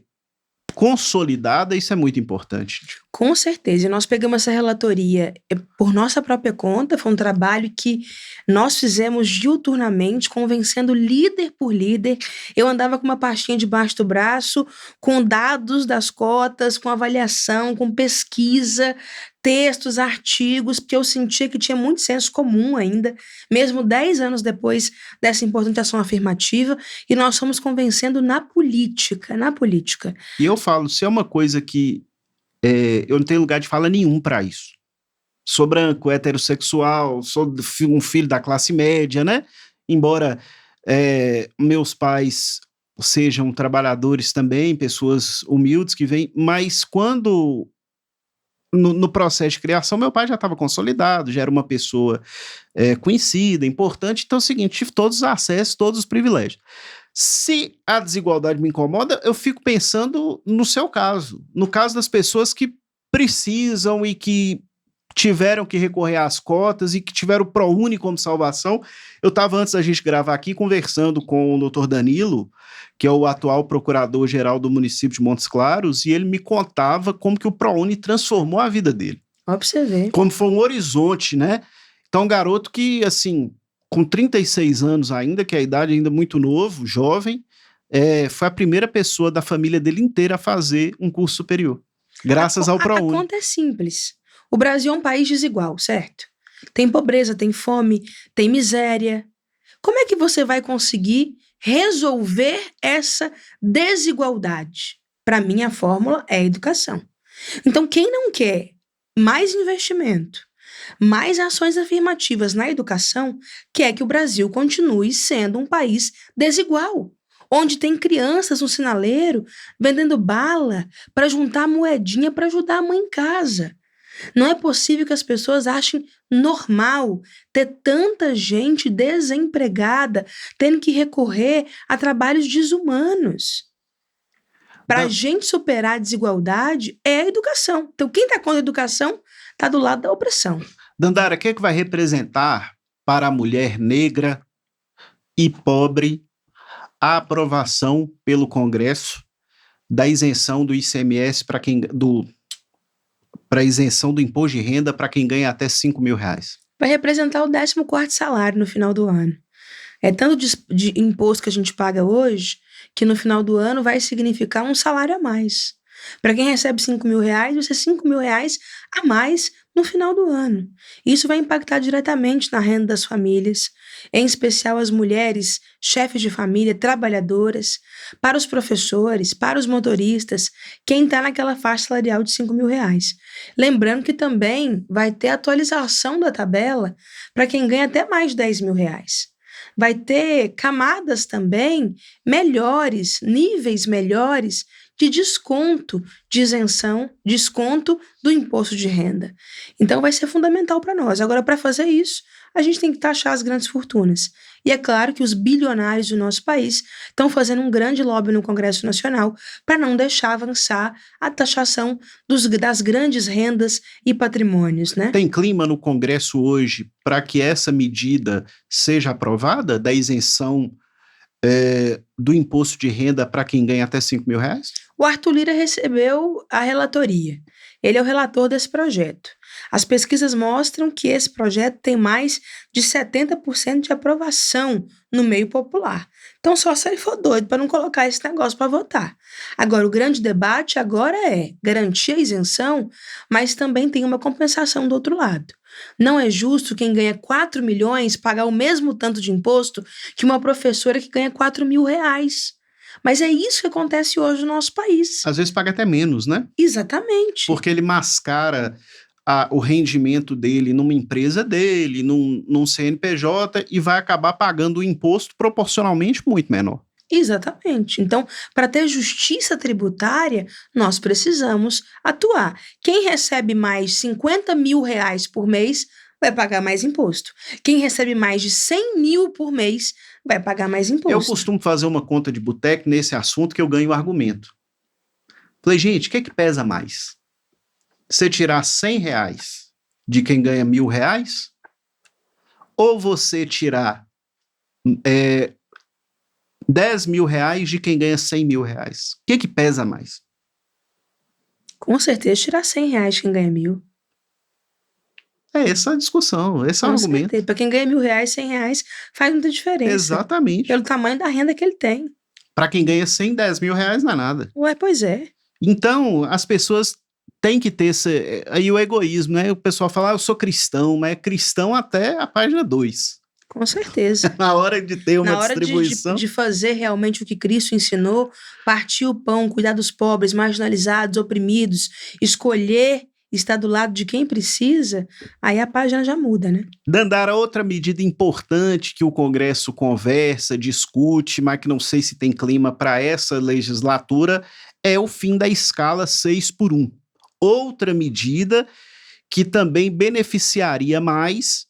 consolidada, isso é muito importante. Com certeza, e nós pegamos essa relatoria por nossa própria conta, foi um trabalho que nós fizemos diuturnamente, convencendo líder por líder. Eu andava com uma pastinha debaixo do braço, com dados das cotas, com avaliação, com pesquisa, textos, artigos, porque eu sentia que tinha muito senso comum ainda, mesmo 10 anos depois dessa importante ação afirmativa, e nós fomos convencendo na política. E eu falo, se é uma coisa que eu não tenho lugar de fala nenhum para isso. Sou branco, heterossexual, sou um filho da classe média, né? Embora meus pais sejam trabalhadores também, pessoas humildes que vêm, mas quando no processo de criação, meu pai já estava consolidado, já era uma pessoa conhecida, importante, então é o seguinte, tive todos os acessos, todos os privilégios. Se a desigualdade me incomoda, eu fico pensando no seu caso, no caso das pessoas que precisam e que tiveram que recorrer às cotas e que tiveram o ProUni como salvação. Eu estava, antes da gente gravar aqui, conversando com o doutor Danilo, que é o atual procurador-geral do município de Montes Claros, e ele me contava como que o ProUni transformou a vida dele. Ó, pra você ver. Como foi um horizonte, né? Então, um garoto que, assim, com 36 anos ainda, que é a idade ainda muito novo, jovem, foi a primeira pessoa da família dele inteira a fazer um curso superior, graças ao ProUni. A conta é simples. O Brasil é um país desigual, certo? Tem pobreza, tem fome, tem miséria. Como é que você vai conseguir resolver essa desigualdade? Para mim, a fórmula é a educação. Então, quem não quer mais investimento, mais ações afirmativas na educação, quer que o Brasil continue sendo um país desigual, onde tem crianças no sinaleiro vendendo bala para juntar moedinha para ajudar a mãe em casa. Não é possível que as pessoas achem normal ter tanta gente desempregada, tendo que recorrer a trabalhos desumanos. Para a gente superar a desigualdade é a educação. Então, quem está contra a educação está do lado da opressão. Dandara, o que é que vai representar para a mulher negra e pobre a aprovação pelo Congresso da isenção do ICMS para isenção do imposto de renda para quem ganha até R$5.000? Vai representar o 14º salário no final do ano. É tanto de imposto que a gente paga hoje, que no final do ano vai significar um salário a mais. Para quem recebe R$5.000, vai ser R$5.000 a mais no final do ano. Isso vai impactar diretamente na renda das famílias, em especial as mulheres, chefes de família, trabalhadoras, para os professores, para os motoristas, quem está naquela faixa salarial de R$5.000. Lembrando que também vai ter atualização da tabela para quem ganha até mais de R$10.000. Vai ter camadas também melhores, níveis melhores de desconto, de isenção, desconto do imposto de renda. Então vai ser fundamental para nós. Agora, para fazer isso, a gente tem que taxar as grandes fortunas. E é claro que os bilionários do nosso país estão fazendo um grande lobby no Congresso Nacional para não deixar avançar a taxação das grandes rendas e patrimônios, né? Tem clima no Congresso hoje para que essa medida seja aprovada, da isenção do imposto de renda para quem ganha até R$5.000? O Arthur Lira recebeu a relatoria. Ele é o relator desse projeto. As pesquisas mostram que esse projeto tem mais de 70% de aprovação no meio popular. Então, só se ele for doido para não colocar esse negócio para votar. Agora, o grande debate agora é garantir a isenção, mas também tem uma compensação do outro lado. Não é justo quem ganha 4 milhões pagar o mesmo tanto de imposto que uma professora que ganha R$4.000. Mas é isso que acontece hoje no nosso país. Às vezes paga até menos, né? Exatamente. Porque ele mascara o rendimento dele numa empresa dele, num CNPJ, e vai acabar pagando o imposto proporcionalmente muito menor. Exatamente. Então, para ter justiça tributária, nós precisamos atuar. Quem recebe mais R$50.000 por mês vai pagar mais imposto. Quem recebe mais de 100 mil por mês vai pagar mais imposto. Eu costumo fazer uma conta de boteco nesse assunto que eu ganho argumento. Falei, gente, o que é que pesa mais? Você tirar R$100 de quem ganha R$1.000 ou você tirar R$10.000 de quem ganha R$100.000? O que pesa mais? Com certeza, tirar R$100 quem ganha 1.000. É essa a discussão, esse é o argumento. Para quem ganha R$1.000, R$100 faz muita diferença. Exatamente. Pelo tamanho da renda que ele tem. Para quem ganha 100, R$10.000 não é nada. Ué, pois é. Então, as pessoas têm que ter aí o egoísmo, né? O pessoal fala, eu sou cristão, mas é cristão até a página 2. Com certeza. Na hora de ter uma distribuição. De fazer realmente o que Cristo ensinou, partir o pão, cuidar dos pobres, marginalizados, oprimidos, escolher estar do lado de quem precisa, aí a página já muda, né? Dandara, outra medida importante que o Congresso conversa, discute, mas que não sei se tem clima para essa legislatura, é o fim da escala 6x1. Outra medida que também beneficiaria mais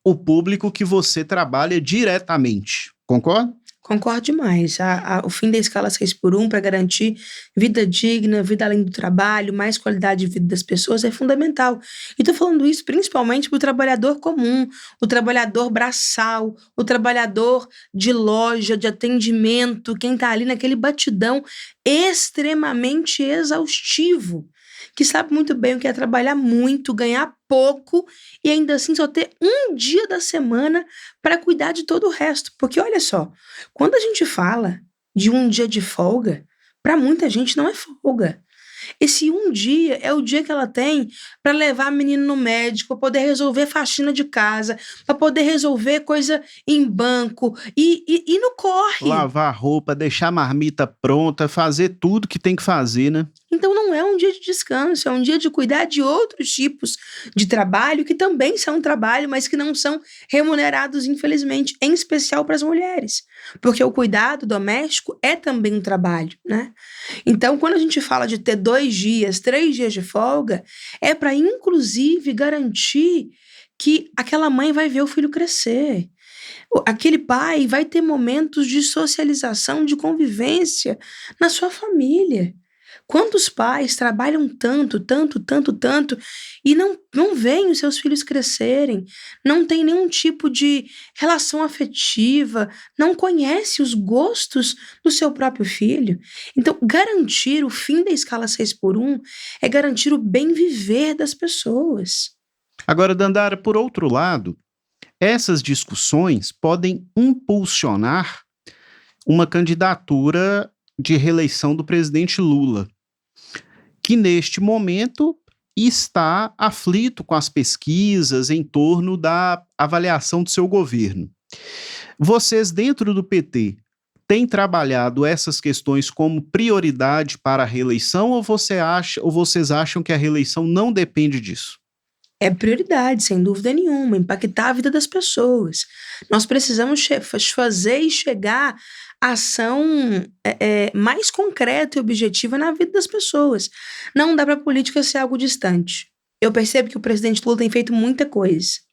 o público que você trabalha diretamente. Concorda? Concordo demais. O fim da escala 6x1 para garantir vida digna, vida além do trabalho, mais qualidade de vida das pessoas é fundamental. E estou falando isso principalmente para o trabalhador comum, o trabalhador braçal, o trabalhador de loja, de atendimento, quem está ali naquele batidão extremamente exaustivo, que sabe muito bem o que é trabalhar muito, ganhar pouco e ainda assim só ter um dia da semana para cuidar de todo o resto. Porque olha só, quando a gente fala de um dia de folga, para muita gente não é folga. Esse um dia é o dia que ela tem para levar a menina no médico, para poder resolver faxina de casa, para poder resolver coisa em banco e no corre. Lavar roupa, deixar a marmita pronta, fazer tudo que tem que fazer, né? Então não é um dia de descanso, é um dia de cuidar de outros tipos de trabalho que também são trabalho, mas que não são remunerados, infelizmente, em especial para as mulheres. Porque o cuidado doméstico é também um trabalho, né? Então, quando a gente fala de ter 2 dias, 3 dias de folga, é para, inclusive, garantir que aquela mãe vai ver o filho crescer. Aquele pai vai ter momentos de socialização, de convivência na sua família. Quantos pais trabalham tanto, tanto, tanto, tanto e não veem os seus filhos crescerem, não tem nenhum tipo de relação afetiva, não conhece os gostos do seu próprio filho. Então, garantir o fim da escala 6x1 é garantir o bem viver das pessoas. Agora, Dandara, por outro lado, essas discussões podem impulsionar uma candidatura de reeleição do presidente Lula, que neste momento está aflito com as pesquisas em torno da avaliação do seu governo. Vocês, dentro do PT, têm trabalhado essas questões como prioridade para a reeleição ou vocês acham que a reeleição não depende disso? É prioridade, sem dúvida nenhuma, impactar a vida das pessoas. Nós precisamos fazer e chegar à ação mais concreta e objetiva na vida das pessoas. Não dá para a política ser algo distante. Eu percebo que o presidente Lula tem feito muita coisa.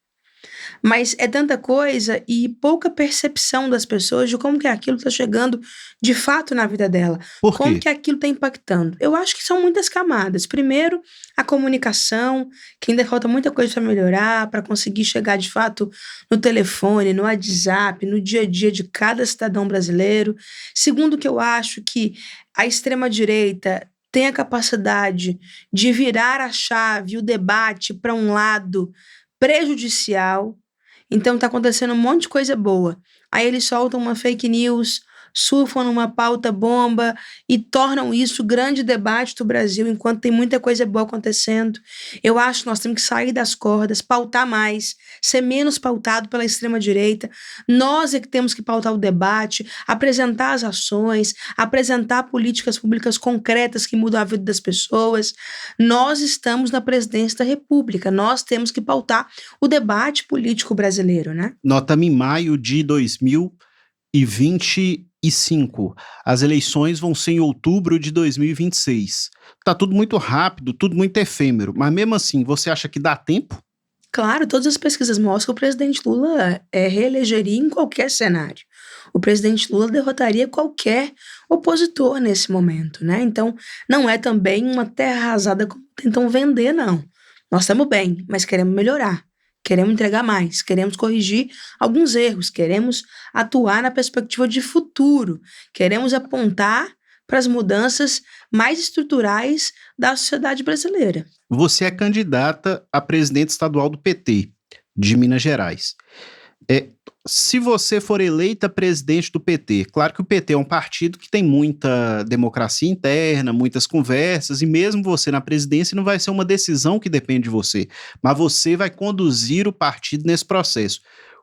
Mas é tanta coisa e pouca percepção das pessoas de como que aquilo está chegando de fato na vida dela. Por Como quê? que aquilo está impactando. Eu acho que são muitas camadas. Primeiro, a comunicação, que ainda falta muita coisa para melhorar, para conseguir chegar de fato no telefone, no WhatsApp, no dia a dia de cada cidadão brasileiro. Segundo, que eu acho que a extrema-direita tem a capacidade de virar a chave, o debate para um lado prejudicial. Então tá acontecendo um monte de coisa boa. Aí eles soltam uma fake news, surfam numa pauta bomba e tornam isso grande debate do Brasil, enquanto tem muita coisa boa acontecendo. Eu acho que nós temos que sair das cordas, pautar mais, ser menos pautado pela extrema-direita. Nós é que temos que pautar o debate, apresentar as ações, apresentar políticas públicas concretas que mudam a vida das pessoas. Nós estamos na presidência da República, nós temos que pautar o debate político brasileiro, né? Nós estamos em maio de 2025. As eleições vão ser em outubro de 2026. Tá tudo muito rápido, tudo muito efêmero, mas mesmo assim, você acha que dá tempo? Claro, todas as pesquisas mostram que o presidente Lula reelegeria em qualquer cenário. O presidente Lula derrotaria qualquer opositor nesse momento, né? Então, não é também uma terra arrasada como tentam vender, não. Nós estamos bem, mas queremos melhorar. Queremos entregar mais, queremos corrigir alguns erros, queremos atuar na perspectiva de futuro, queremos apontar para as mudanças mais estruturais da sociedade brasileira. Você é candidata a presidente estadual do PT, de Minas Gerais. Se você for eleita presidente do PT, claro que o PT é um partido que tem muita democracia interna, muitas conversas, e mesmo você na presidência não vai ser uma decisão que depende de você, mas você vai conduzir o partido nesse processo.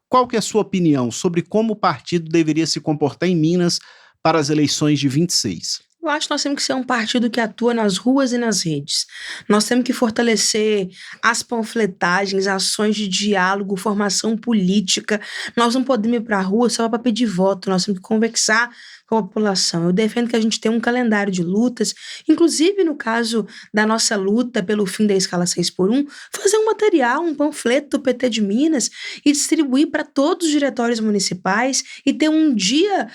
Qual que é a sua opinião sobre como o partido deveria se comportar em Minas para as eleições de 26? Eu acho que nós temos que ser um partido que atua nas ruas e nas redes. Nós temos que fortalecer as panfletagens, ações de diálogo, formação política. Nós não podemos ir para a rua só para pedir voto, nós temos que conversar com a população. Eu defendo que a gente tenha um calendário de lutas, inclusive no caso da nossa luta pelo fim da escala 6x1, fazer um material, um panfleto do PT de Minas e distribuir para todos os diretórios municipais e ter um dia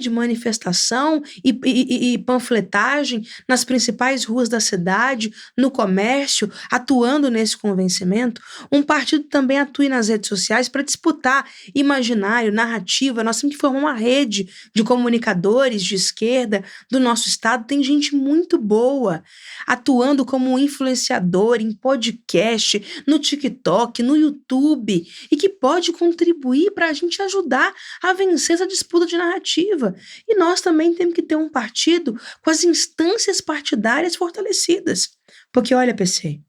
de manifestação e panfletagem nas principais ruas da cidade, no comércio, atuando nesse convencimento. Um partido também atue nas redes sociais para disputar imaginário, narrativa. Nós temos que formar uma rede de comunicação de esquerda do nosso estado. Tem gente muito boa atuando como influenciador em podcast, no TikTok, no YouTube, e que pode contribuir para a gente ajudar a vencer essa disputa de narrativa. E nós também temos que ter um partido com as instâncias partidárias fortalecidas. Porque olha, PC,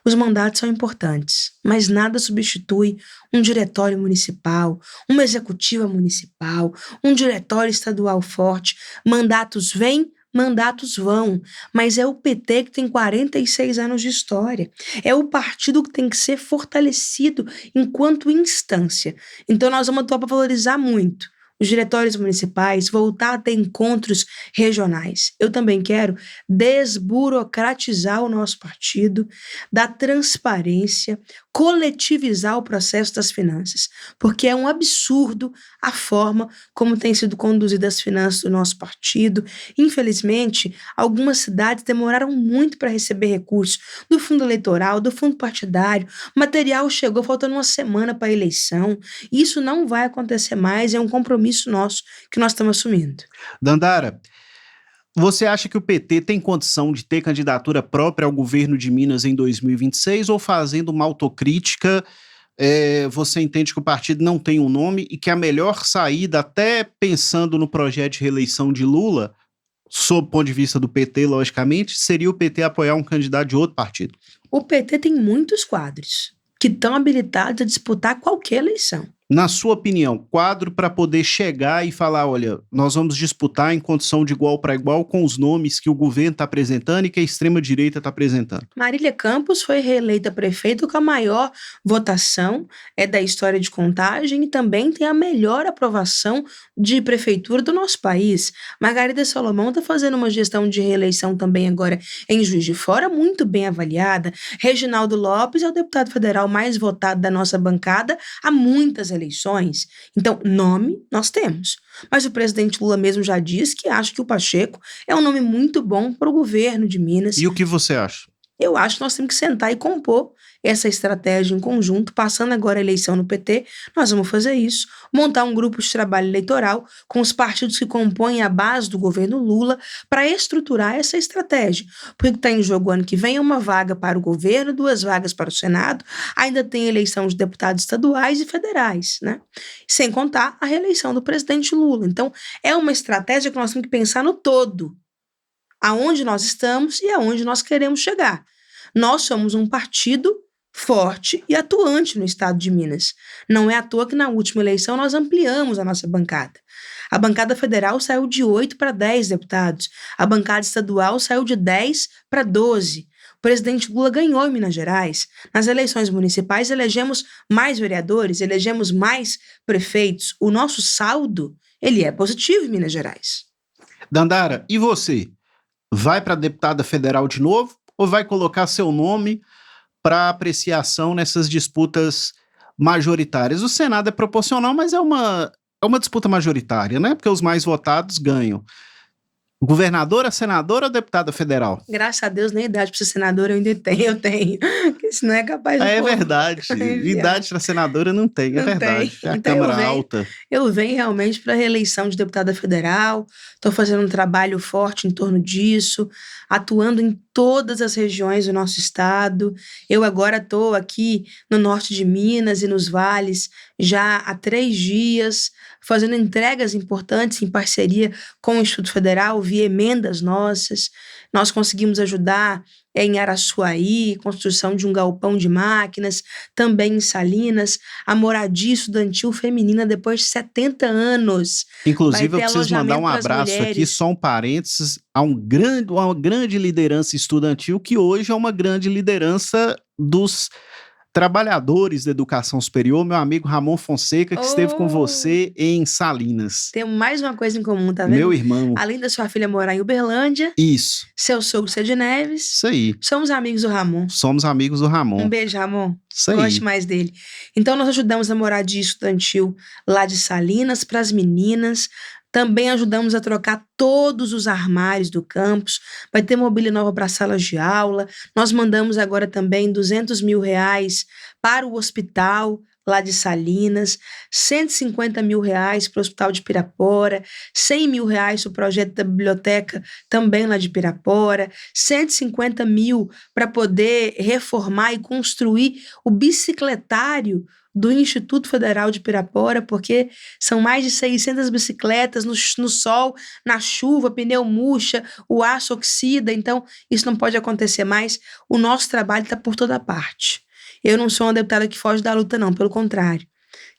os mandatos são importantes, mas nada substitui um diretório municipal, uma executiva municipal, um diretório estadual forte. Mandatos vêm, mandatos vão, mas é o PT que tem 46 anos de história. É o partido que tem que ser fortalecido enquanto instância. Então nós vamos atuar para valorizar muito os diretórios municipais, voltar a ter encontros regionais. Eu também quero desburocratizar o nosso partido, dar transparência, coletivizar o processo das finanças, porque é um absurdo a forma como tem sido conduzidas as finanças do nosso partido. Infelizmente, algumas cidades demoraram muito para receber recursos do fundo eleitoral, do fundo partidário. O material chegou faltando uma semana para a eleição. Isso não vai acontecer mais, é um compromisso nosso que nós estamos assumindo. Dandara, você acha que o PT tem condição de ter candidatura própria ao governo de Minas em 2026 ou fazendo uma autocrítica, você entende que o partido não tem um nome e que a melhor saída, até pensando no projeto de reeleição de Lula, sob o ponto de vista do PT, logicamente, seria o PT apoiar um candidato de outro partido? O PT tem muitos quadros que estão habilitados a disputar qualquer eleição. Na sua opinião, quadro para poder chegar e falar, olha, nós vamos disputar em condição de igual para igual com os nomes que o governo está apresentando e que a extrema-direita está apresentando. Marília Campos foi reeleita prefeita com a maior votação da história de Contagem e também tem a melhor aprovação de prefeitura do nosso país. Margarida Salomão está fazendo uma gestão de reeleição também agora em Juiz de Fora, muito bem avaliada. Reginaldo Lopes é o deputado federal mais votado da nossa bancada há muitas eleições. Então, nome nós temos. Mas o presidente Lula mesmo já disse que acha que o Pacheco é um nome muito bom para o governo de Minas. E o que você acha? Eu acho que nós temos que sentar e compor essa estratégia em conjunto. Passando agora a eleição no PT, nós vamos fazer isso, montar um grupo de trabalho eleitoral com os partidos que compõem a base do governo Lula para estruturar essa estratégia. Porque o que está em jogo ano que vem é uma vaga para o governo, 2 vagas para o Senado, ainda tem eleição de deputados estaduais e federais, né? Sem contar a reeleição do presidente Lula. Então, é uma estratégia que nós temos que pensar no todo. Aonde nós estamos e aonde nós queremos chegar. Nós somos um partido forte e atuante no estado de Minas. Não é à toa que na última eleição nós ampliamos a nossa bancada. A bancada federal saiu de 8 para 10 deputados. A bancada estadual saiu de 10 para 12. O presidente Lula ganhou em Minas Gerais. Nas eleições municipais elegemos mais vereadores, elegemos mais prefeitos. O nosso saldo, ele é positivo em Minas Gerais. Dandara, e você? Vai para deputada federal de novo ou vai colocar seu nome para apreciação nessas disputas majoritárias? O Senado é proporcional, mas é uma disputa majoritária, né? Porque os mais votados ganham. Governadora, senadora ou deputada federal? Graças a Deus, nem idade para ser senadora eu ainda tenho, porque senão é capaz de... É verdade, idade para senadora não tem, é verdade. É a Então, Câmara Alta. Eu venho realmente para a reeleição de deputada federal, estou fazendo um trabalho forte em torno disso, atuando em todas as regiões do nosso estado. Eu agora estou aqui no norte de Minas e nos vales já há 3 dias, fazendo entregas importantes em parceria com o Instituto Federal, via emendas nossas. Nós conseguimos ajudar em Araçuaí, construção de um galpão de máquinas, também em Salinas, a moradia estudantil feminina depois de 70 anos. Inclusive, eu preciso mandar um abraço aqui, só um parênteses, a uma grande liderança estudantil que hoje é uma grande liderança dos trabalhadores da educação superior, meu amigo Ramon Fonseca, que esteve com você em Salinas. Temos mais uma coisa em comum, tá vendo? Meu irmão. Além da sua filha morar em Uberlândia. Isso. Seu sogro ser de Neves. Isso aí. Somos amigos do Ramon. Somos amigos do Ramon. Um beijo, Ramon. Isso aí. Goste mais dele. Então, nós ajudamos a moradia estudantil lá de Salinas para as meninas. Também ajudamos a trocar todos os armários do campus. Vai ter mobília nova para salas de aula. Nós mandamos agora também R$200 mil para o hospital lá de Salinas, R$150 mil para o Hospital de Pirapora, R$100 mil para o projeto da biblioteca também lá de Pirapora, R$150 mil para poder reformar e construir o bicicletário do Instituto Federal de Pirapora, porque são mais de 600 bicicletas no sol, na chuva, pneu murcha, o aço oxida, então isso não pode acontecer mais. O nosso trabalho está por toda parte. Eu não sou uma deputada que foge da luta, não, pelo contrário.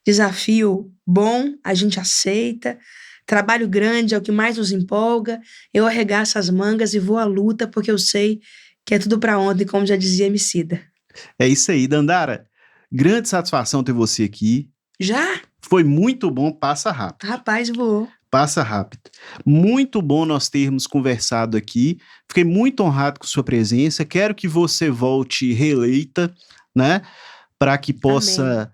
Desafio bom, a gente aceita, trabalho grande é o que mais nos empolga, eu arregaço as mangas e vou à luta, porque eu sei que é tudo para ontem, como já dizia Emicida. É isso aí, Dandara. Grande satisfação ter você aqui. Já? Foi muito bom, passa rápido. Rapaz, voou. Passa rápido. Muito bom nós termos conversado aqui. Fiquei muito honrado com sua presença. Quero que você volte reeleita, né? para que possa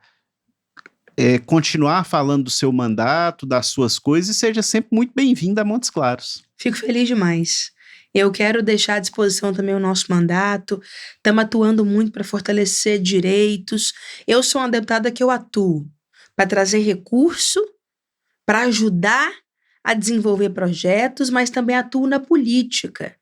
continuar falando do seu mandato, das suas coisas, e seja sempre muito bem-vinda a Montes Claros. Fico feliz demais. Eu quero deixar à disposição também o nosso mandato. Estamos atuando muito para fortalecer direitos. Eu sou uma deputada que eu atuo para trazer recurso, para ajudar a desenvolver projetos, mas também atuo na política.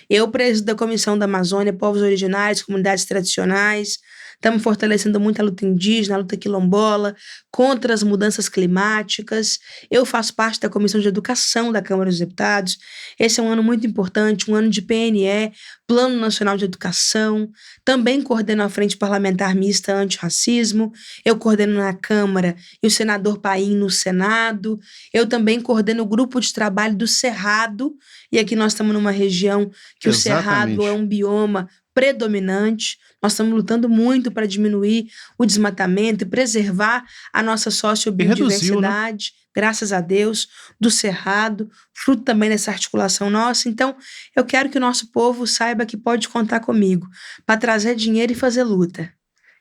Eu presido da Comissão da Amazônia, Povos Originários, Comunidades Tradicionais. Estamos fortalecendo muito a luta indígena, a luta quilombola, contra as mudanças climáticas. Eu faço parte da Comissão de Educação da Câmara dos Deputados. Esse é um ano muito importante, um ano de PNE, Plano Nacional de Educação. Também coordeno a Frente Parlamentar Mista Antirracismo. Eu coordeno na Câmara e o senador Paim no Senado. Eu também coordeno o grupo de trabalho do Cerrado. E aqui nós estamos numa região que o Cerrado é um bioma predominante. Nós estamos lutando muito para diminuir o desmatamento e preservar a nossa sociobiodiversidade, graças a Deus, do Cerrado, fruto também dessa articulação nossa. Então, eu quero que o nosso povo saiba que pode contar comigo para trazer dinheiro e fazer luta.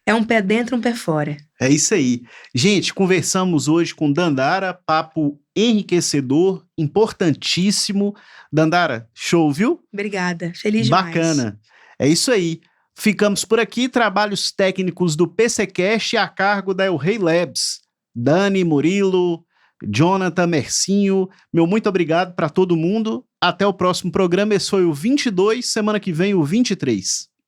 É um pé dentro, um pé fora. É isso aí. Gente, conversamos hoje com Dandara, papo enriquecedor, importantíssimo. Dandara, show, viu? Obrigada, feliz demais. Bacana. É isso aí. Ficamos por aqui, trabalhos técnicos do PCcast a cargo da El Rey Labs. Dani, Murilo, Jonathan, Mercinho, meu muito obrigado para todo mundo. Até o próximo programa, esse foi o 22, semana que vem o 23.